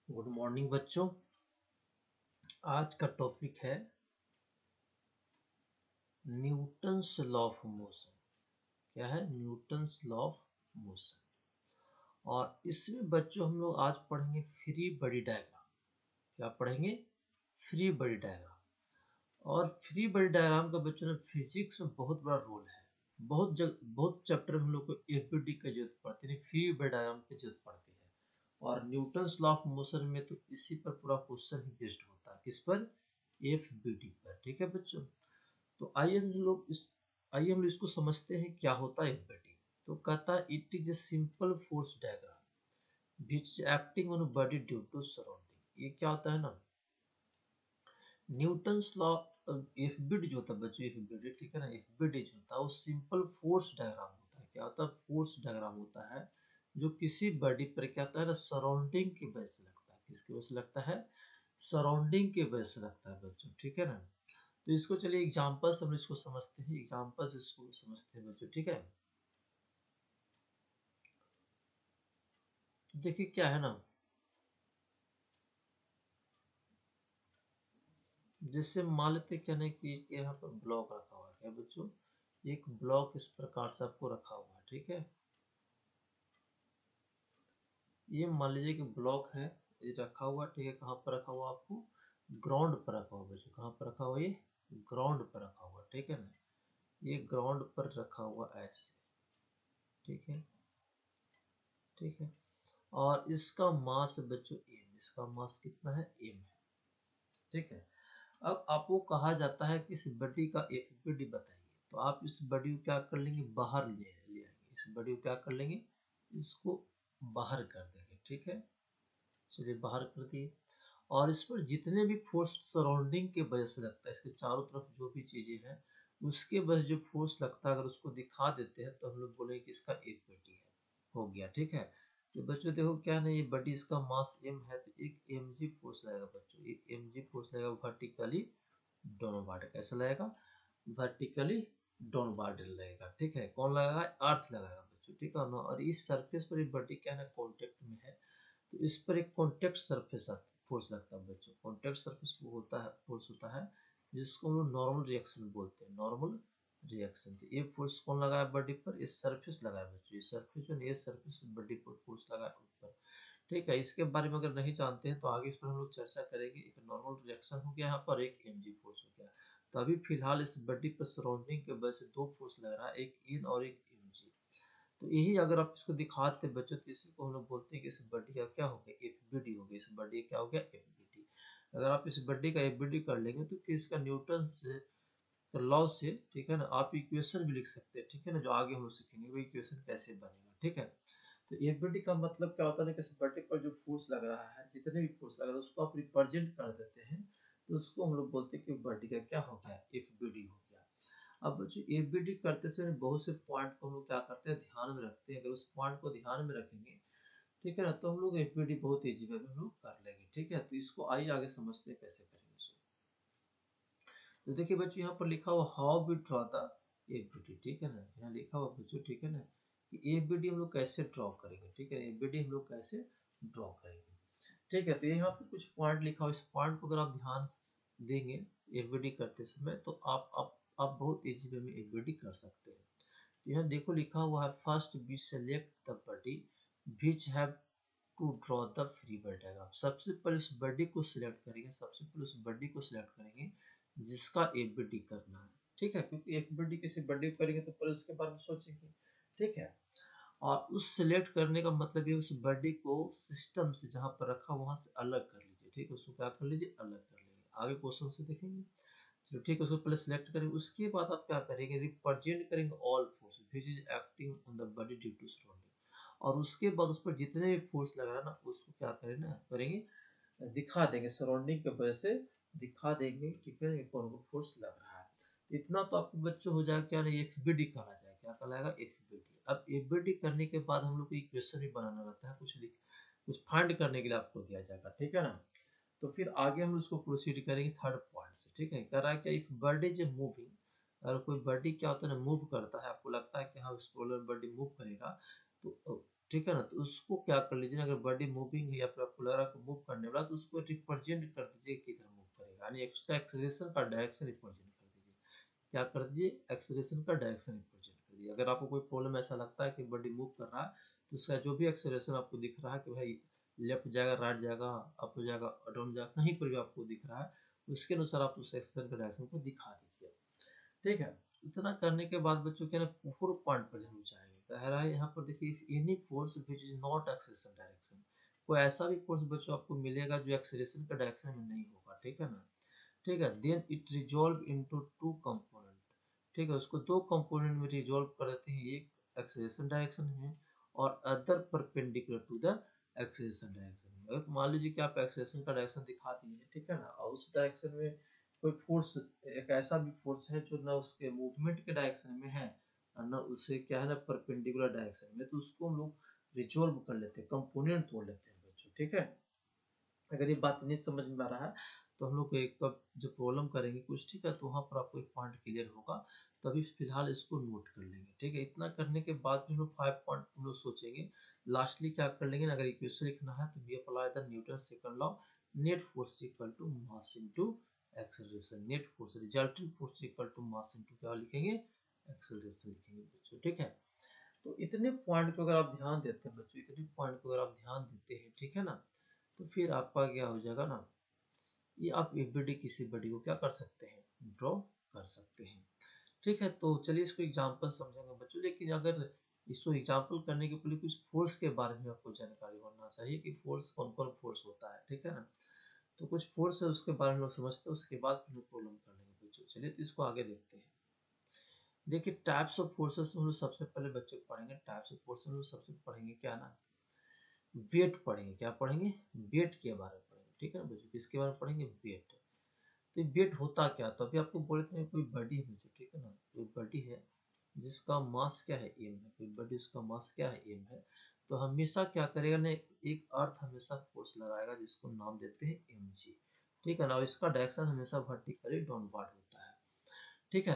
Good morning बच्चों। आज का टॉपिक है न्यूटन्स लॉ ऑफ मोशन। क्या है? Newton's law of motion. और इसमें बच्चों हम लोग आज पढ़ेंगे फ्री बॉडी डायग्राम। क्या पढ़ेंगे? Free body diagram. और फ्री बॉडी डायग्राम का बच्चों ने फिजिक्स में बहुत बड़ा रोल है। बहुत चैप्टर में हम लोग को एफबीडी की जरूरत पड़ती है, फ्री बॉडी डायग्राम की जरूरत पड़ती है। और न्यूटन्स लॉ ऑफ मोशन में तो इसी पर पूरा क्वेश्चन ही बेस्ड होता है। किस पर? एफबीडी पर। ठीक है बच्चों। तो आइए हम इसको समझते हैं क्या होता है एफबीडी। तो कहता है it is a simple force diagram which acting on body due to surrounding. ये क्या होता है ना, न्यूटन्स लॉ। एफबीडी जो होता है बच्चों, एफबीडी, ठीक है ना, एफबीडी जो होता है वो सिंपल फोर्स डायग्राम होता है। क्या होता है? फोर्स डायग्राम होता है जो किसी बॉडी पर क्या होता है ना, सराउंडिंग की वजह से लगता है। किसकी वजह से लगता है? सराउंडिंग की वजह से लगता है बच्चों। ठीक है ना। तो इसको चलिए एग्जांपल से हम इसको समझते हैं, एग्जांपल से इसको समझते हैं बच्चों। ठीक है। तो देखिए क्या है ना, जैसे मान लेते क्या ना कि यहाँ पर ब्लॉक रखा हुआ है। क्या बच्चों? एक ब्लॉक इस प्रकार से आपको रखा हुआ है। ठीक है। ये मान लीजिए कि ब्लॉक है, ये रखा हुआ। ठीक है। कहाँ पर रखा हुआ? आपको ग्राउंड पर रखा हुआ बच्चों। कहाँ पर रखा हुआ? ये ग्राउंड पर रखा हुआ। ठीक है ना। ये ग्राउंड पर रखा हुआ ऐसे। ठीक है। ठीक है। और इसका मास है बच्चों एम। इसका मास कितना है? एम है। ठीक है। अब आपको कहा जाता है कि इस बॉडी का एफबीडी बताइए। तो आप इस बॉडी को क्या कर लेंगे? बाहर ले आएंगे। इस बॉडी को क्या कर लेंगे? इसको बाहर कर देंगे। ठीक है। चलिए बाहर कर दिए। और इस पर जितने भी फोर्स सराउंडिंग के वजह से लगता है, इसके चारों तरफ जो भी चीजें हैं उसके वजह जो फोर्स लगता है, अगर उसको दिखा देते हैं तो हम लोग बोलेंगे कि इसका एफबीडी है। हो गया। ठीक है। तो बच्चों देखो क्या नहीं, ये बॉडी इसका मास एम है तो एक mg फोर्स लगेगा बच्चों। एक mg फोर्स लगेगा वर्टिकली डाउनवर्ड। कैसे लगेगा? वर्टिकली डाउनवर्ड लगेगा। ठीक है। कौन लगाएगा? अर्थ लगाएगा बच्चों। ठीक है ना। और इस सरफेस पर ये बॉडी क्या है ना, कॉन्टेक्ट में है। तो इस पर एक कॉन्टेक्ट सरफेस फोर्स लगता है बच्चों। कॉन्टेक्ट सरफेस वो होता है, फोर्स होता है जिसको हम लोग नॉर्मल रिएक्शन बोलते हैं। Normal reaction. तो ये फोर्स कौन लगाया बॉडी पर? ये सरफेस लगाया बच्चों। ये सरफेस जो है, ये सरफेस बॉडी पर फोर्स लगाया ऊपर। ठीक है। इसके बारे में अगर नहीं जानते हैं तो आगे इस पर हम लोग चर्चा करेंगे। एक नॉर्मल रिएक्शन हो गया यहाँ पर, एक mg फोर्स हो गया। तो अभी फिलहाल इस बॉडी पर सराउंडिंग के वजह से दो फोर्स लग रहा है, एक इन और एक mg। तो यही अगर आप इसको दिखाते बच्चों तो इसी को हम लोग बोलते हैं कि इस बॉडी का क्या हो गया? एफबीडी हो गया। इस बॉडी का क्या हो गया? एफबीडी। अगर आप इस बॉडी का एफबीडी कर लेंगे तो फिर इसका न्यूटन से लॉ से, ठीक है ना, आप इक्वेशन भी लिख सकते हैं। ठीक है ना। जो आगे हम लोग सीखेंगे वो इक्वेशन कैसे बनेगा। ठीक है। तो एफबीडी का मतलब क्या होता है कि इस बॉडी पर जो फोर्स लग रहा है, जितने भी फोर्स लग रहा है उसको आप रिप्रेजेंट कर देते हैं तो उसको हम लोग बोलते हैं कि बॉडी का क्या हो गया? एफबीडी हो गया। अब जो एफबीडी करते समय बहुत से पॉइंट को हम लोग क्या करते हैं? ध्यान में रखते हैं। अगर उस पॉइंट को ध्यान में रखेंगे, ठीक है ना, तो हम लोग एफबीडी बहुत ईजी वे में हम लोग कर लेंगे। ठीक है। तो इसको आइए आगे समझते हैं कैसे करेंगे इसको। तो देखिए बच्चों यहाँ पर लिखा हुआ how we draw the FBD. ठीक है ना। यहाँ लिखा हुआ बच्चों, ठीक है ना, कि एफबीडी हम लोग कैसे ड्रॉ करेंगे। ठीक है। एफबीडी हम लोग कैसे ड्रॉ करेंगे। ठीक है। तो यहाँ पे कुछ पॉइंट लिखा हुआ, इस पॉइंट को अगर आप ध्यान देंगे एफबीडी करते समय तो आप बहुत इजी वे में एफबीडी कर सकते हैं। तो यहाँ देखो लिखा हुआ है first we select the body which have to draw the free body diagram. सबसे पहले उस बॉडी को सिलेक्ट करेंगे, सबसे पहले उस बॉडी को सिलेक्ट करेंगे जिसका एफबीडी करना है। ठीक है। क्योंकि एफबीडी किसी बॉडी को करेंगे तो पहले उसके बारे में सोचेंगे। ठीक है। और उस सिलेक्ट करने का मतलब ये उस बॉडी को सिस्टम से जहां पर रखा वहां से अलग कर लीजिए। ठीक है। उसको क्या कर लीजिए? अलग कर लीजिए। आगे क्वेश्चन से देखेंगे। चलो ठीक है। उसको पहले सिलेक्ट करेंगे, उसके बाद आप क्या करेंगे? रिप्रेजेंट करेंगे all force which is acting on the body due to surrounding. और उसके बाद उस पर जितने भी फोर्स लग रहा है ना उसको क्या करेंगे ना, करेंगे, दिखा देंगे। सराउंडिंग की वजह से दिखा देंगे। ठीक है। कौन को फोर्स लग रहा है। इतना तो आपको बच्चों हो जाएगा। क्या नहीं, एफबीडी कहा जाए। क्या कहलाएगा? एफबीडी। अब एफबीडी करने के बाद हम लोग को इक्वेशन भी बनाना रहता है, कुछ फाइंड करने के लिए आपको दिया जाएगा। ठीक है ना। तो फिर आगे हम उसको प्रोसीड करेंगे थर्ड पॉइंट से। ठीक है। कह रहा है कि इफ बर्ड इज मूविंग, अगर कोई बॉडी क्या होता है ना, मूव करता है, आपको लगता है कि हाँ उस पोलर बॉडी मूव करेगा, तो ठीक है ना। तो उसको क्या कर लीजिए, अगर बॉडी मूविंग है या फिर आपको लग रहा है मूव करने वाला, तो उसको रिप्रेजेंट कर दीजिए किधर मूव करेगा, यानी उसका एक्सेलरेशन का डायरेक्शन रिप्रेजेंट कर दीजिए। क्या कर दीजिए, एक्सेलरेशन का डायरेक्शन रिप्रेजेंट कर दीजिए। अगर आपको कोई प्रॉब्लम ऐसा लगता है कि बॉडी मूव कर रहा है, तो उसका जो भी एक्सेलरेशन आपको दिख रहा है कि भाई लेफ्ट जाएगा, राइट जाएगा, अप जाएगा, डाउन जाएगा, कहीं पर भी आपको दिख रहा है, उसके अनुसार आप उस एक्सेलरेशन का डायरेक्शन को दिखा दीजिए। ठीक है। इतना करने के बाद बच्चों क्या ना 4 पॉइंट पर हम चाहेंगे, कह रहा है यहाँ पर देखिए, any force which is not acceleration direction, कोई ऐसा भी फोर्स बच्चों आपको मिलेगा जो एक्सेलरेशन का डायरेक्शन में नहीं होगा, ठीक है ना। ठीक है, then it resolve into 2 component. ठीक है, उसको 2 कंपोनेंट में रिजॉल्व कर देते हैं, एक एक्सेलरेशन डायरेक्शन में और other perpendicular to the acceleration direction में। अगर मान लीजिए कि आप एक्सेलरेशन का डायरेक्शन दिखा दिए, ठीक है ना, और उस डायरेक्शन में कोई फोर्स, एक ऐसा भी फोर्स है जो ना उसके मूवमेंट के डायरेक्शन में है और ना उसे क्या है ना परपेंडिकुलर डायरेक्शन में, तो उसको हम लोग रिजॉल्व कर लेते हैं, कंपोनेंट तोड़ लेते हैं बच्चों। ठीक है, अगर ये बात नहीं समझ में आ रहा है तो हम लोग एक बार जो प्रॉब्लम करेंगे कुछ, ठीक है, तो वहाँ पर आपको एक पॉइंट क्लियर होगा, तो अभी फिलहाल इसको नोट कर लेंगे। ठीक है, इतना करने के बाद भी हम लोग 5 पॉइंट हम लोग सोचेंगे। लास्टली क्या कर लेंगे ना, अगर इक्वेशन लिखना है तो we apply the Newton second law, net force equal to mass into acceleration, net force resulting force equal to mass into क्या लिखेंगे, एक्सेलरेशन लिखेंगे बच्चों। ठीक है, तो इतने पॉइंट को अगर आप ध्यान देते हैं बच्चों, इतने पॉइंट को अगर आप ध्यान देते हैं, ठीक है ना, तो फिर आपका क्या हो जाएगा ना, ये आप एवरीडे किसी बॉडी को क्या कर सकते हैं, ड्रॉ कर सकते हैं। ठीक है, तो चलिए इसको एग्जांपल समझेंगे बच्चों, लेकिन अगर इसको एग्जांपल करने के पहले कुछ फोर्स के बारे में आपको जानकारी होना चाहिए कि फोर्स कौन कौन फोर्स होता है। ठीक है ना, तो कुछ फोर्स है उसके बारे में लोग समझते हैं, उसके बाद फिर प्रॉब्लम कर लेंगे बच्चों। चलिए तो इसको आगे देखते हैं। देखिए टाइप्स ऑफ फोर्सेस हम लोग सबसे पहले बच्चों को पढ़ेंगे, टाइप्स ऑफ फोर्स हम लोग सबसे पढ़ेंगे क्या ना, वेट पढ़ेंगे। क्या पढ़ेंगे, वेट के बारे में पढ़ेंगे। ठीक है ना बच्चों, किसके बारे में पढ़ेंगे, वेट। तो वेट होता क्या, तो अभी आपको बोले थे कोई बॉडी है बच्चों, ठीक है ना, कोई बॉडी है जिसका मास क्या है, एम है, कोई बॉडी उसका मास क्या है, एम है, तो हमेशा क्या करेगा ना, एक अर्थ हमेशा फोर्स लगाएगा जिसको नाम देते हैं एम जी। ठीक है ना, और इसका डायरेक्शन हमेशा वर्टिकली डाउनवर्ड होता है। ठीक है,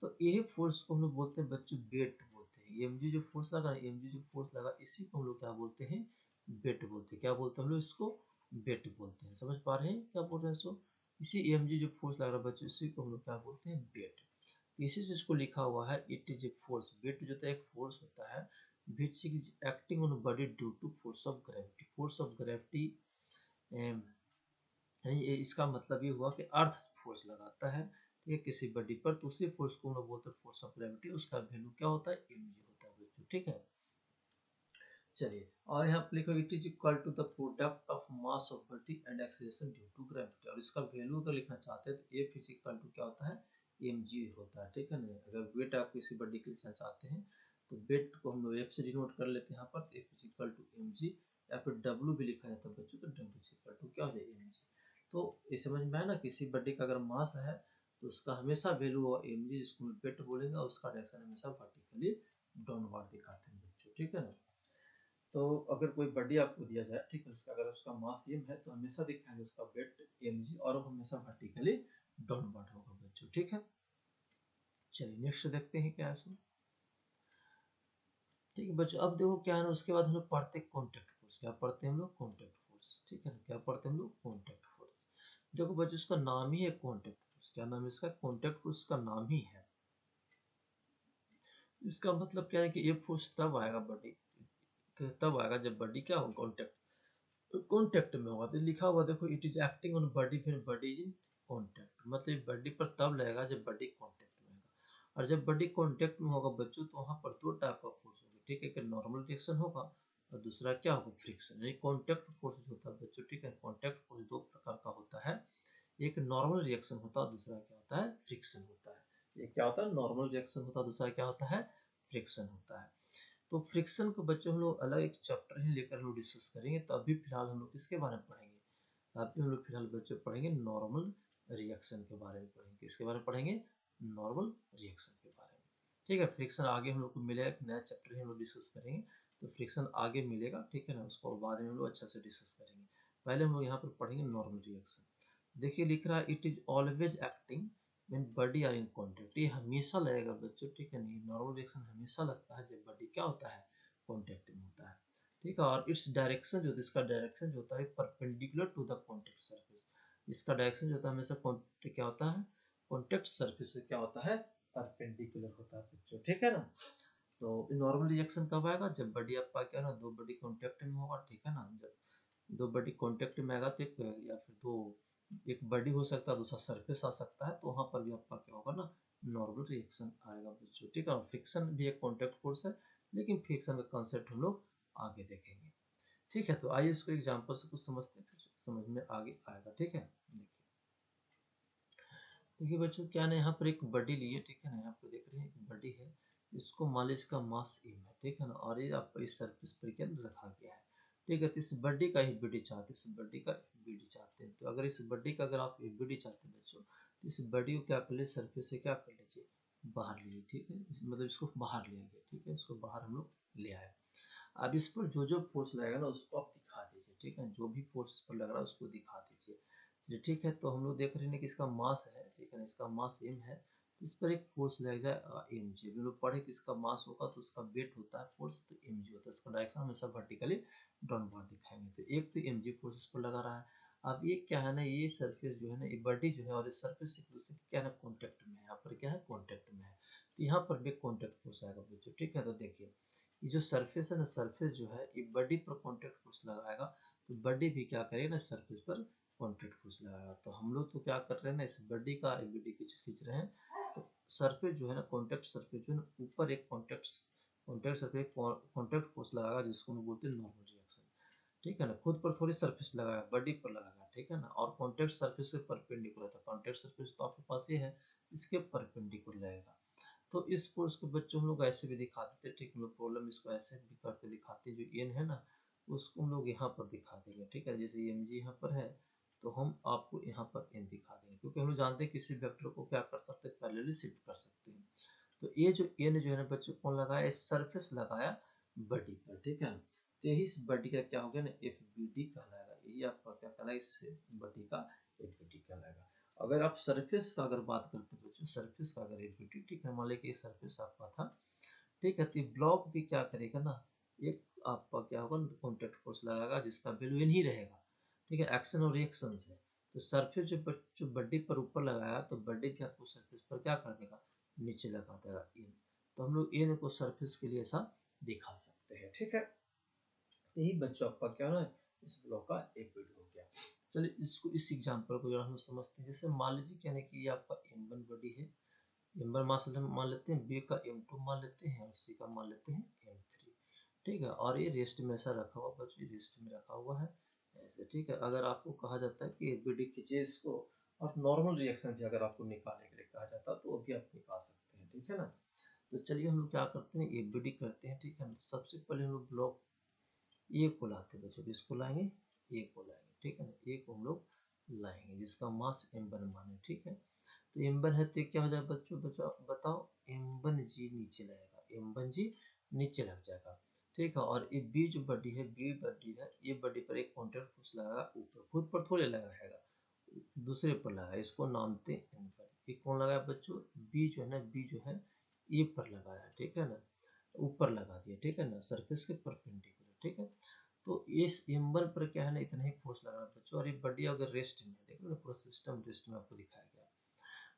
तो यही फोर्स को हम लोग बोलते हैं बच्चों वेट बोलते हैं। एम जी जो फोर्स लगा, एम जी जो फोर्स लगा, इसी को हम लोग क्या बोलते हैं, वेट बोलते हैं। क्या बोलते हैं हम लोग इसको, वेट बोलते हैं। समझ पा रहे हैं क्या बोल रहे हैं इसको, इसी एम जी जो फोर्स लग रहा है बच्चों, इसी को हम लोग क्या बोलते हैं, वेट। इसी से इसको लिखा हुआ है, it is a force, weight जो होता है एक फोर्स होता है which is acting on body due to force of gravity. Force of gravity, यानी इसका मतलब ये हुआ कि अर्थ फोर्स लगाता है, ठीक है, किसी बॉडी पर, तो उसी फोर्स को हम लोग बोलते हैं फोर्स ऑफ ग्रेविटी। उसका वैल्यू क्या होता है, एम जी होता है बच्चों। ठीक है, चलिए, और यहाँ पे लिखो it is equal to the product of mass of body and acceleration due to gravity. और इसका वैल्यू अगर लिखना चाहते हैं तो एफ इज इक्वल टू क्या होता है, एम जी होता है। ठीक है ना, अगर वेट आप किसी बॉडी के लिखना चाहते हैं तो वेट को हम लोग एफ से डिनोट कर लेते हैं यहाँ पर, तो F is equal to M G, या फिर डब्ल्यू भी लिखा जाता है बच्चों, तो डब्ल्यू इज इक्वल टू क्या हो जाए, एम जी। तो ये समझ में आया ना, किसी बॉडी का अगर मास है तो उसका हमेशा वैल्यू होगा एम जी, जिसको वेट बोलेंगे, और उसका डायरेक्शन हमेशा वर्टिकली डाउनवर्ड दिखाते हैं बच्चों। ठीक है ना, तो अगर कोई बॉडी आपको दिया जाए, ठीक है, उसका अगर उसका मास एम है तो हमेशा दिखाएंगे उसका वेट एम जी, और वो हमेशा वर्टिकली डाउनवर्ड होगा बच्चों। ठीक है, चलिए नेक्स्ट देखते हैं क्या है इसमें। ठीक है बच्चों, अब देखो क्या है ना, उसके बाद हम लोग पढ़ते हैं कॉन्टेक्ट फोर्स। क्या पढ़ते हैं हम लोग, कॉन्टेक्ट फोर्स। ठीक है ना, क्या पढ़ते हैं हम लोग, कॉन्टेक्ट फोर्स। देखो बच्चों, इसका नाम ही है कॉन्टेक्ट फोर्स। क्या नाम है इसका, कॉन्टेक्ट फोर्स का नाम ही है। इसका मतलब क्या है कि ये फोर्स तब आएगा बॉडी, तब आएगा जब बॉडी क्या हो, कॉन्टेक्ट में होगा। तो लिखा हुआ देखो, it is acting on body फिर बॉडी इज इन कॉन्टेक्ट, मतलब बॉडी पर तब लगेगा जब बॉडी कॉन्टेक्ट में होगा। और जब बॉडी कॉन्टेक्ट में होगा बच्चों, तो वहाँ पर 2 टाइप का फोर्स होगा। ठीक है, एक नॉर्मल रिएक्शन होगा और दूसरा क्या होगा, फ्रिक्शन। यानी कॉन्टेक्ट फोर्स जो होता है बच्चों, ठीक है, कॉन्टेक्ट फोर्स 2 प्रकार का होता है, एक नॉर्मल रिएक्शन होता है, दूसरा क्या होता है, फ्रिक्शन होता है। एक क्या होता है, नॉर्मल रिएक्शन होता है, दूसरा क्या होता है, फ्रिक्शन होता है। तो फ्रिक्शन को बच्चों हम लोग अलग एक चैप्टर ही लेकर हम लोग डिस्कस करेंगे। तो अभी फिलहाल हम लोग किसके बारे में पढ़ेंगे, अभी हम लोग फिलहाल बच्चों पढ़ेंगे नॉर्मल रिएक्शन के बारे में पढ़ेंगे। किसके बारे में पढ़ेंगे, नॉर्मल रिएक्शन के बारे में। ठीक है, फ्रिक्शन आगे हम लोग को मिलेगा, एक नया चैप्टर ही हम लोग डिस्कस करेंगे, तो फ्रिक्शन आगे मिलेगा। ठीक है ना, उसको बाद में हम लोग अच्छा से डिस्कस करेंगे। पहले हम लोग यहाँ पर पढ़ेंगे नॉर्मल रिएक्शन। देखिए लिख रहा है, it is always acting when body are in contact. ये हमेशा लगेगा बच्चों, ठीक है नहीं, नॉर्मल रिएक्शन हमेशा लगता है जब बॉडी क्या होता है, कांटेक्ट में होता है। ठीक है। और इट्स डायरेक्शन जो इसका डायरेक्शन जो होता है perpendicular to the contact surface, इसका डायरेक्शन जो होता है हमेशा क्या होता है कॉन्टेक्ट सर्फेस से क्या होता है परपेंडिकुलर होता है बच्चों, ठीक है ना। तो नॉर्मल रिएक्शन कब आएगा जब बॉडी आपका क्या है ना दो बॉडी कॉन्टेक्ट में होगा, ठीक है ना। जब दो बॉडी कॉन्टेक्ट में आएगा तो एक या फिर दो एक बॉडी हो सकता है दूसरा सरफेस आ सकता है, तो वहाँ पर भी आपका क्या होगा ना नॉर्मल रिएक्शन आएगा बच्चों, ठीक है। फ्रिक्शन भी एक कॉन्टेक्ट फोर्स है, लेकिन फ्रिक्शन का कॉन्सेप्ट हम लोग आगे देखेंगे, ठीक है। तो आइए इसको एग्जाम्पल से कुछ समझते हैं, फिर समझ में आगे आएगा, ठीक है। देखिए देखिए बच्चों क्या ना यहाँ पर एक बॉडी ली है, ठीक है ना। यहाँ पर देख रहे हैं एक बॉडी है, इसको मान लीजिए इसका मास एम है, ठीक है ना। और ये आपको इस सरफेस पर क्या रखा गया है, ठीक है। तो इस बॉडी का ही बीडी चाहते हैं, इस बॉडी का बीडी चाहते हैं। तो अगर इस बॉडी का अगर आप बीडी चाहते हैं बच्चों, तो इस बॉडी को क्या कर लीजिए सरफेस से क्या कर लीजिए बाहर लीजिए, ठीक है। मतलब इसको बाहर ले आएंगे, ठीक है। इसको बाहर हम लोग ले आए। अब इस पर जो जो फोर्स लगेगा ना उसको आप दिखा दीजिए, ठीक है। जो भी फोर्स इस पर लग रहा है उसको दिखा दीजिए, चलिए ठीक है। तो हम लोग देख रहे हैं कि इसका मास है, ठीक है ना, इसका मास एम है। इस पर एक फोर्स लग जाए एम जी, हम लोग पढ़े कि इसका मास होगा तो उसका वेट होता है फोर्स, तो एम जी होता है। इसका डायरेक्शन हमेशा वर्टिकली डाउनवर्ड दिखाएंगे। तो एक तो एम जी फोर्स इस पर लगा रहा है। अब ये क्या है ना ये सरफेस जो है ना ये बॉडी जो है और इस सरफेस एक दूसरे क्या है ना कॉन्टेक्ट में है, यहाँ पर क्या है कॉन्टेक्ट में है। तो यहाँ पर भी कॉन्टेक्ट फोर्स आएगा बच्चों, ठीक है। तो देखिए ये जो सरफेस है ना सरफेस जो है ये बॉडी पर कॉन्टेक्ट फोर्स लगाएगा, तो बॉडी भी क्या करेगा ना सरफेस पर कॉन्टेक्ट फोर्स लगाएगा। तो हम लोग तो क्या कर रहे हैं ना इस बॉडी का बॉडी खींच रहे हैं, तो सरफेस जो है ना कॉन्टेक्ट सरफेस जो है ना ऊपर एक contact contact surface contact force लगाएगा जिसको हम बोलते हैं नॉर्मल रिएक्शन, ठीक है ना। खुद पर थोड़ी सरफेस लगाया बॉडी पर लगाया, ठीक है ना। और कॉन्टेक्ट सरफेस से परपेंडिकुलर था, कॉन्टेक्ट सरफेस तो आपके पास ये है इसके परपेंडिकुलर रहेगा। तो इस फोर्स को बच्चों हम लोग ऐसे भी दिखा देते हैं, ठीक है। हम लोग प्रॉब्लम इसको ऐसे भी करके दिखाते हैं, जो एन है ना उसको हम लोग यहाँ पर दिखा देंगे, ठीक है। जैसे एम जी यहाँ पर है तो हम आपको यहाँ पर एन दिखा देंगे, क्योंकि हम लोग जानते हैं किसी वेक्टर को क्या कर सकते हैं पैरेलली शिफ्ट कर सकते हैं। तो ये जो एन जो है ना बच्चों कौन लगाया सरफेस लगाया बॉडी पर, ठीक है। तो यही इस बॉडी का क्या हो गया ना एफ बी डी कहलाएगा, यही आपका क्या कहलाएगा इस बॉडी का एफ बी डी कहलाएगा। अगर आप सरफेस का अगर बात करते हैं बच्चों सरफेस का अगर एफ बी डी, ठीक है। मान लीजिए कि सरफेस आपका था, ठीक है। तो ब्लॉक भी क्या करेगा ना एक आपका क्या होगा कॉन्टेक्ट फोर्स लगाएगा जिसका वैल्यू इन ही रहेगा, ठीक है। एक्शन और रिएक्शन से तो सरफेस जो बॉडी पर ऊपर लगाया तो बॉडी भी आपको सरफेस पर क्या कर देगा नीचे लगा देगा इन। तो हम लोग इन को सरफेस के लिए ऐसा दिखा सकते हैं, ठीक है। यही बच्चों आपका क्या ना इस ब्लॉक का एक वीडियो हो गया। चलिए इसको इस एग्जाम्पल को जो हम समझते हैं। जैसे मान लीजिए क्या कि ये आपका M1 बॉडी है, M1 मास मान लेते हैं, B का M2 मान लेते हैं और C का मान लेते हैं M3, ठीक है। और ये रेस्ट में ऐसा रखा हुआ बच्चों रेस्ट में रखा हुआ है ऐसे, ठीक है। अगर आपको कहा जाता है कि बॉडी खींचे इसको और नॉर्मल रिएक्शन भी अगर आपको निकालने के लिए कहा जाता है तो वो भी आप निकाल सकते हैं, ठीक है ना। तो चलिए हम लोग क्या करते हैं ये बॉडी करते हैं, ठीक है। सबसे पहले हम लोग ब्लॉक ए को लाते हैं बच्चों, इसको लाएंगे ए को लाएंगे, ठीक है ना। ए को हम लोग लाएंगे जिसका मास M1 माने, ठीक है। तो M1 है तो क्या हो जाएगा बच्चों बच्चों बताओ M1 जी नीचे लगेगा, M1 जी नीचे लग जाएगा, ठीक है। और ये बी जो बॉडी है बी बॉडी है ये बॉडी पर एक कॉन्टेक्ट फोर्स लगाएगा ऊपर, खुद पर थोड़े लगाएगा दूसरे पर लगाया, इसको नाम देते हैं N1। ये कौन लगाया बच्चों बी जो है ना बी जो है ए पर लगाया, ठीक है ना, ऊपर लगा दिया, ठीक है ना सरफेस के परपेंडिकुलर, ठीक है। तो इस M1 पर क्या है ना इतना ही फोर्स लगा बच्चों। और ये बॉडी अगर रेस्ट में देखो ना पूरा सिस्टम रेस्ट में आपको दिखाया गया,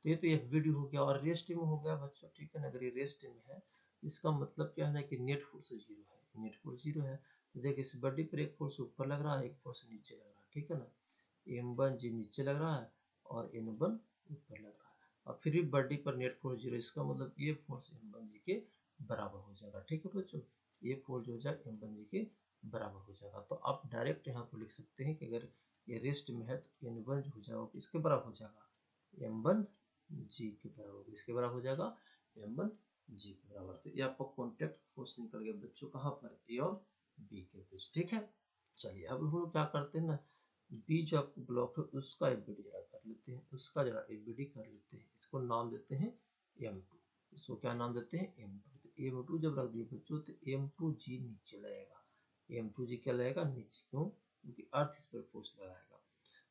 तो ये तो एफ बी डी हो गया और रेस्ट में हो गया बच्चों, ठीक है ना। अगर ये रेस्ट में है इसका मतलब क्या है ना कि नेट फोर्स जीरो है, नेट फोर्स जीरो है। तो देखिए इस बॉडी पर एक फोर्स ऊपर लग रहा है एक फोर्स नीचे लग रहा है, ठीक है ना। M1 जी नीचे लग रहा है और N1 ऊपर लग रहा है। और फिर भी बॉडी पर नेट फोर्स जीरो, इसका मतलब ये फोर्स M1 जी के बराबर हो जाएगा, ठीक है बच्चों। ये फोर्स जो हो जाएगा M1 जी के बराबर हो जाएगा। तो आप डायरेक्ट यहाँ पर लिख सकते हैं कि अगर ये रेस्ट में है तो N1 जो हो जाएगा इसके बराबर हो जाएगा M1 जी के बराबर होगा, इसके बराबर हो जाएगा M1 जी के बराबर। तो ये आपका कॉन्टेक्ट फोर्स निकल गया बच्चों कहाँ पर ए और बी के बीच, ठीक है। चलिए अब हम लोग क्या करते हैं ना बी जो आपको ब्लॉक है उसका एफबीडी जरा कर लेते हैं, उसका जरा एफबीडी कर लेते हैं। इसको नाम देते हैं M2, इसको क्या नाम देते हैं M2। तो M2 जब रख दिए बच्चों तो M2 जी नीचे लगेगा, M2 जी क्या लगेगा नीचे, क्यों क्योंकि अर्थ इस पर फोर्स लगाएगा,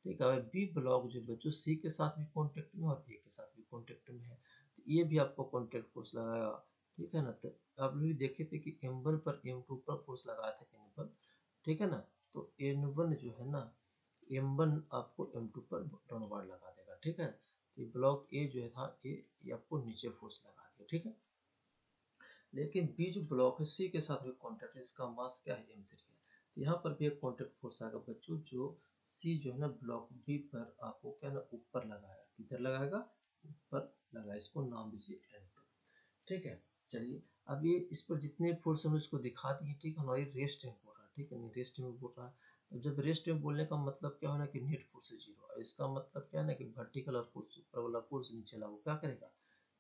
ठीक है। बी ब्लॉक जो बच्चों सी के साथ भी कॉन्टेक्ट में और ए के साथ भी कॉन्टेक्ट में है, तो ये भी आपको कॉन्टेक्ट फोर्स लगाएगा, ठीक है ना। तो आप लोग देखे थे कि M1 पर M2 पर फोर्स लगाया था N1, ठीक है ना। तो N1 जो है ना, M1 आपको M2 पर डाउनवर्ड लगा देगा, ठीक है। तो ब्लॉक ए जो था ये आपको नीचे फोर्स लगा दिया, ठीक है। लेकिन बी जो ब्लॉक है सी के साथ भी कॉन्टैक्ट है, इसका मास क्या है M3 है। तो यहाँ पर भी एक कॉन्टैक्ट फोर्स आएगा बच्चों, जो सी जो है ना ब्लॉक बी पर आपको क्या ना ऊपर लगाएगा, किधर लगाएगा, ऊपर लगाएगा, इसको नाम दीजिए N2, ठीक है। चलिए अब ये इस पर जितने फोर्स हम इसको दिखा दिए, ठीक है, हमारी रेस्ट में बोल रहा है, ठीक है, नहीं रेस्ट में बोल रहा है। तो जब रेस्ट में बोलने का मतलब क्या होना कि नेट फोर्स जीरो है, इसका मतलब क्या है ना कि वर्टिकल फोर्स ऊपर वाला फोर्स नीचे वाला वो क्या करेगा,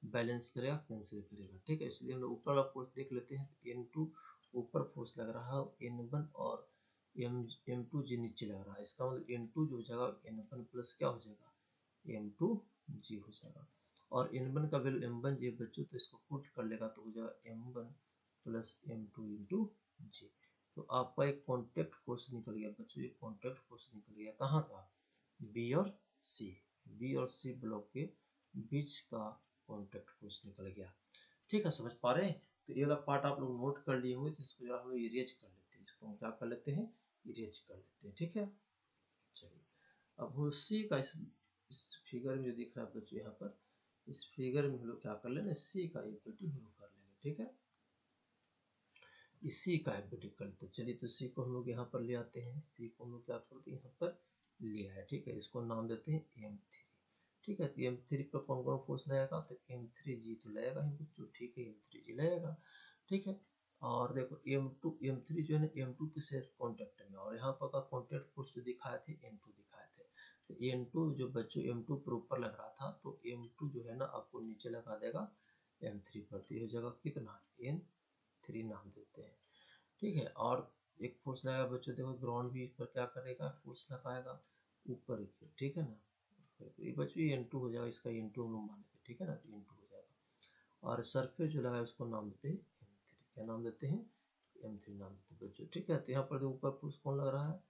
बैलेंस करेगा, कैंसिल करेगा, ठीक है। इसलिए हम लोग ऊपर वाला फोर्स देख लेते हैं। तो N2 ऊपर फोर्स लग रहा है, N1 और M2 जी नीचे लग रहा है, इसका मतलब N2 जो हो जाएगा N1 प्लस क्या हो जाएगा, M2 जी हो जाएगा। और N1 का वैल्यू M1 जी बच्चों, तो इसको पुट कर लेगा तो हो जाएगा M1 प्लस M2 इंटू जी। तो आपका एक कॉन्टैक्ट फोर्स निकल गया बच्चों, ये कॉन्टैक्ट फोर्स निकल गया कहाँ का, बी और सी, बी और सी ब्लॉक के बीच का कॉन्टैक्ट फोर्स निकल गया, ठीक है। समझ पा रहे हैं। तो ये वाला पार्ट आप लोग नोट कर लिए होंगे, तो इसको जरा हम लोग इरेज कर लेते हैं, इसको हम क्या कर लेते हैं, इरेज कर लेते हैं, ठीक है। चलिए अब हम सी का इस फिगर में जो दिख रहा है बच्चों यहाँ पर, इस फिगर में हम लोग क्या कर लेंगे, सी का इक्वलिटी हम लोग कर लेंगे, ठीक है। इसी का इक्वलिटी कर लेते, चलिए तो सी को हम लोग यहाँ पर ले आते हैं, सी को हम लोग क्या करते हैं यहाँ पर ले आए, ठीक है। इसको नाम देते हैं M3, ठीक है। तो M3 पर कौन कौन फोर्स लगेगा, तो M3G तो लगेगा ही बच्चों, ठीक है, M3G लगेगा, ठीक है। और देखो M3 जो है ना M2 के साथ कॉन्टेक्ट में, और यहाँ पर का कॉन्टेक्ट फोर्स जो दिखाए थे N2 दिखाए थे। तो N2 जो बच्चों M2 पर ऊपर लग रहा था, तो M2 जो है ना आपको नीचे लगा देगा M3 पर, तो ये हो जाएगा कितना, N3 नाम देते हैं, ठीक है। और एक फोर्स लगाया बच्चों, देखो ग्राउंड भी इस पर क्या करेगा, फोर्स लगाएगा ऊपर की, ठीक है ना। तो ये बच्चों N2 हो जाएगा, इसका N2 हम लोग मानेंगे, ठीक है ना, तो N2 हो जाएगा। और सरफेस जो लगा है उसको नाम देते हैं M3, क्या नाम देते हैं, M3 नाम देते हैं बच्चों, ठीक है। तो यहाँ पर ऊपर फोर्स कौन लग रहा है,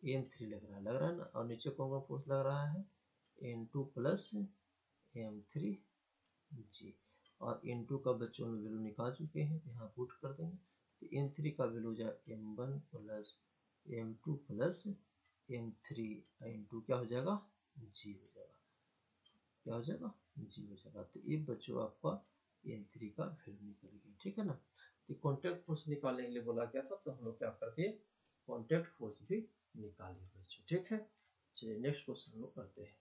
N3 लग रहा है ना। और नीचे कौन कौन फोर्स लग रहा है, N2 प्लस M3G। और N2 का बच्चों में वैल्यू निकाल चुके हैं, यहाँ पुट कर देंगे। तो N3 का वैल्यू हो जाएगा M1 plus M2 plus M3 into क्या हो जाएगा, G हो जाएगा, क्या हो जाएगा, G हो जाएगा। तो ये बच्चों आपका N3 का वैल्यू निकल गया, ठीक है ना। तो कॉन्टैक्ट फोर्स निकालने के लिए बोला गया था, तो हम लोग क्या करते हैं, कॉन्टैक्ट फोर्स भी निकालिए बच्चों, ठीक है। चलिए नेक्स्ट क्वेश्चन हम लोग करते हैं।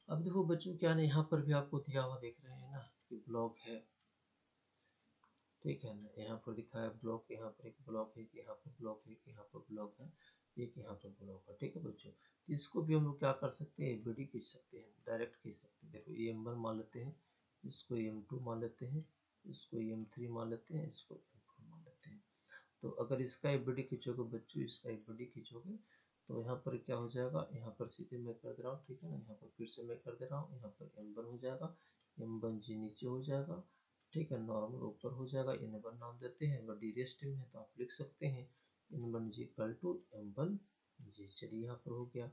अब देखो बच्चों क्या नहीं, यहाँ पर भी आपको दिया हुआ देख रहे हैं ना कि ब्लॉक है, ठीक है ना। यहाँ पर दिखा है ब्लॉक, यहाँ पर एक ब्लॉक है, यहाँ पर ब्लॉक है, यहाँ पर ब्लॉक है, एक यहाँ पर ब्लॉक है, ठीक है बच्चों। तो इसको भी हम लोग क्या कर सकते हैं, बड़ी खींच सकते हैं, डायरेक्ट खींच सकते हैं। देखो ये M1 मान लेते हैं, इसको M2 मान लेते हैं, इसको M3 मान लेते हैं, इसको M4 मान लेते हैं। तो अगर इसका एक बड़ी खींचोगे बच्चों, इसका एक बड़ी खींचोगे, तो यहाँ पर क्या हो जाएगा, यहाँ पर सीधे मैं कर दे रहा हूँ, ठीक है ना। यहाँ पर फिर से मैं कर दे रहा हूँ, यहाँ पर M1 हो जाएगा, M1G नीचे हो जाएगा, ठीक है। नॉर्मल ऊपर हो जाएगा, N1 नाम देते हैं, बड़ी रेस्ट में है तो आप लिख सकते हैं N1G इक्वल टू M1G। चलिए यहाँ पर हो गया।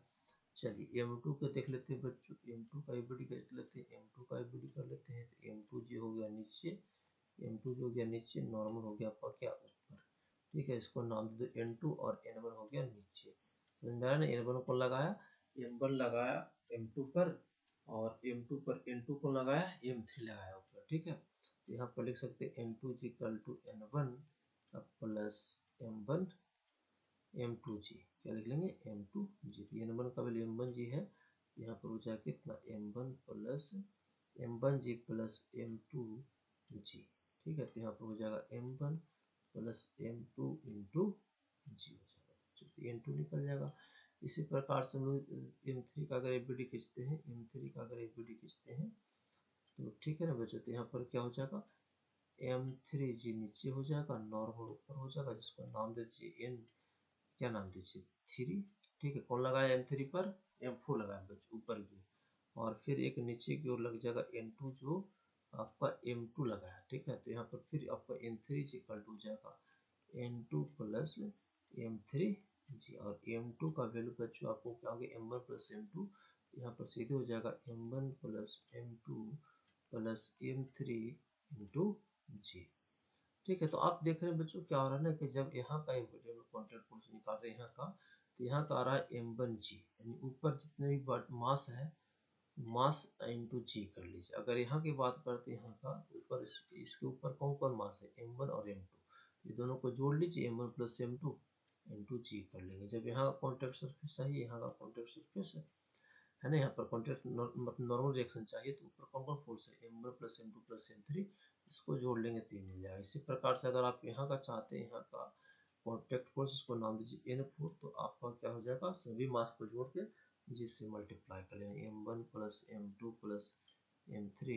चलिए M2 को देख लेते हैं बच्चों, M2 का बड़ी कर लेते हैं, M2 का बड़ी कर लेते हैं। तो M2G हो गया नीचे, M2 जो हो गया नीचे, नॉर्मल हो गया आपका क्या ऊपर, ठीक है। इसको नाम दे दो N2 और N1 हो गया नीचे, समझ में आया ना। N1 को लगाया, M1 लगाया M2 पर, और M2 पर N2 को लगाया, M3 लगाया ऊपर, ठीक है। तो यहाँ पर लिख सकते हैं N2 equal to N1 plus M1 M2G, क्या लिख लेंगे, M2G। तो N1 का वैल्यू M1G है, यहाँ पर हो जाएगा कितना, M1 plus M1G plus M2G, ठीक है। तो यहाँ पर हो जाएगा M1 plus M2 into G हो जाएगा, तो N2 निकल जाएगा। इसी प्रकार से हम लोग M3 का अगर एफबीडी खींचते हैं, M3 का अगर एफबीडी खींचते हैं, तो ठीक है ना बच्चों। तो यहाँ पर क्या हो जाएगा, M3G नीचे हो जाएगा, नॉर्मल ऊपर हो जाएगा, जिसको नाम दे दीजिए N, क्या नाम दीजिए 3, ठीक है। कौन लगाया M3 पर, M4 लगाया बच्चों ऊपर की, और फिर एक नीचे की ओर लग जाएगा N2 जो आपका M2 लगाया, ठीक है। तो यहाँ पर फिर आपका N3 इक्वल टू हो जाएगा N2 प्लस M3G। और M2 का वैल्यू बच्चों आपको क्या हो गया, M1 प्लस M2, यहाँ पर सीधे हो जाएगा M1 plus M2 plus M3 into G, ठीक है, तो आप देख रहे हैं बच्चों क्या हो रहा है ना कि जब यहाँ का एम्पटी हम लोग कॉन्टैक्ट फोर्स निकाल रहे हैं यहाँ का, तो यहाँ का आ रहा है m1g, यानी ऊपर जितने भी मास है, मास इंटू जी कर लीजिए। अगर यहाँ की बात करते हैं यहाँ का, ऊपर इसके ऊपर कौन कौन मास है, m1 और m2, ये दोनों को जोड़ लीजिए, m1 प्लस m2 इंटू जी कर लेंगे। जब यहाँ का कॉन्टैक्ट सरफेस चाहिए, यहाँ का कॉन्टैक्ट सरफेस है ना, यहाँ पर कॉन्टैक्ट मतलब नॉर्मल रिएक्शन चाहिए, तो ऊपर कौन कौन फोर्स है, m1 plus m2 plus m3, इसको जोड़ लेंगे तो ये मिल जाएगा। इसी प्रकार से अगर आप यहाँ का चाहते हैं, यहाँ का कॉन्टैक्ट फोर्स, इसको नाम दीजिए n4, तो आपका क्या हो जाएगा, सभी मास को जोड़ के जिससे मल्टीप्लाई कर लेंगे, m1 plus m2 plus m3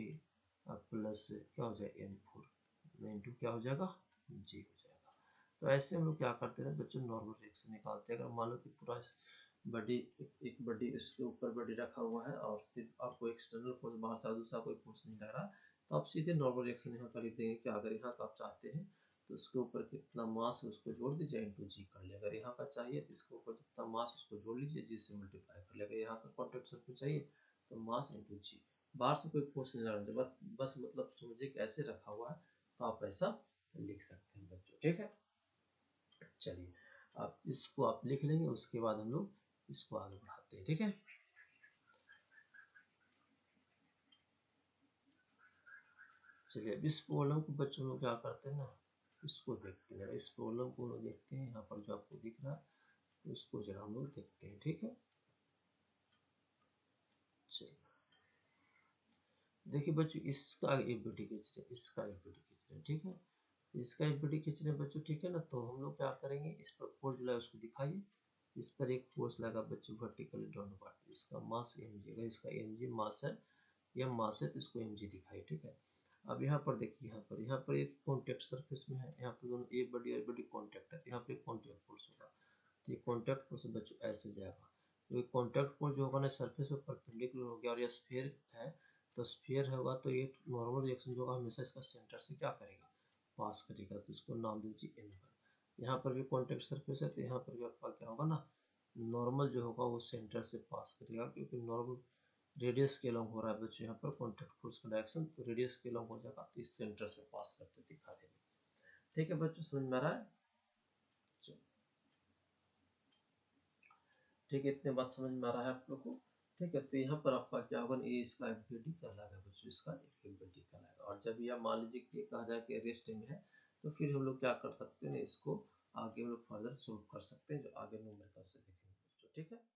plus क्या हो जाएगा m4 इंटू क्या हो जाएगा, जी हो जाएगा। तो ऐसे हम लोग क्या करते हैं बच्चों, नॉर्मल रिएक्शन निकालते हैं। अगर मान लो कि पूरा बॉडी, एक बॉडी, इसके ऊपर बॉडी रखा हुआ है और सिर्फ आपको एक्सटर्नल फोर्स बाहर से दूसरा कोई फोर्स नहीं लग रहा, तो आप सीधे नॉर्मल रिएक्शन यहाँ कर देंगे कि अगर यहाँ का आप चाहते हैं तो इसके ऊपर कितना मास है उसको जोड़ दीजिए, इंटू जी कर लिया। अगर यहाँ का चाहिए तो इसके ऊपर जितना मास उसको जोड़ लीजिए, जी से मल्टीप्लाई कर लिया। अगर यहाँ का कॉन्टैक्ट सरफेस चाहिए तो मास इंटू जी, बाहर से कोई फोर्स नहीं लगा, बस मतलब समझिए कि ऐसे रखा हुआ है, तो आप ऐसा लिख सकते हैं बच्चों। ठीक है, चलिए आप इसको आप लिख लेंगे, उसके बाद हम लोग इसको आगे बढ़ाते हैं। ठीक है, चलिए अब इस प्रॉब्लम को बच्चों लोग क्या करते हैं ना, इसको देखते हैं, इस प्रॉब्लम को लोग देखते हैं, यहाँ पर जो आपको दिख रहा है, तो उसको जरा हम लोग देखते हैं। ठीक है, चलिए देखिए बच्चों, इसका एक पेटी खींच रहे हैं, इसका एक पेटी खींच रहे हैं। ठीक है, इसका एक पेटी खींच रहे हैं बच्चों। ठीक है ना, तो हम लोग क्या करेंगे, इस पर फोर्स जो है उसको दिखाइए। इस पर एक फोर्स लगा बच्चों, वर्टिकली डाउनवर्ड, इसका मास एम जी, अगर इसका एम जी मास है, एम मास है, तो इसको एम जी दिखाइए। ठीक है, अब यहाँ पर देखिए, यहाँ पर एक कॉन्टैक्ट सरफेस में है, यहाँ पर दोनों ए बड़ी और बड़ी कॉन्टैक्ट है, यहाँ पर कॉन्टैक्ट फोर्स होगा, तो ये कॉन्टैक्ट फोर्स बच्चों ऐसे जाएगा। तो ये कॉन्टैक्ट फोर्स जो होगा ना, सरफेस पर परपेंडिकुलर हो गया, और ये स्फीयर है, तो स्फीयर होगा, तो ये नॉर्मल रिएक्शन जो होगा हमेशा इसका सेंटर से क्या करेगा, पास करेगा, तो इसको नाम दीजिए एन पर। यहाँ पर भी कॉन्टैक्ट सरफेस है, तो यहाँ पर भी आपका क्या होगा ना, नॉर्मल जो होगा वो सेंटर से पास करेगा, क्योंकि नॉर्मल रेडियस के अलॉन्ग हो रहा है बच्चों, यहाँ पर कॉन्टैक्ट फोर्स का डायरेक्शन, तो रेडियस के अलॉन्ग हो जाएगा, तो इस सेंटर से पास करते दिखा देंगे। ठीक है बच्चों, समझ में आ रहा है? चलो ठीक है, इतने बात समझ में आ रहा है आप लोग को? ठीक है, तो यहाँ पर आपका क्या होगा, ये इसका एफबीडी कहलाएगा बच्चों, इसका एफबीडी कहलाएगा। और जब यह मान लीजिए कि कहा जाए कि रेस्ट में है, तो फिर हम लोग क्या कर सकते हैं, इसको आगे हम लोग फर्दर सोल्व कर सकते हैं, जो आगे नंबर का से देखेंगे बच्चों। ठीक है।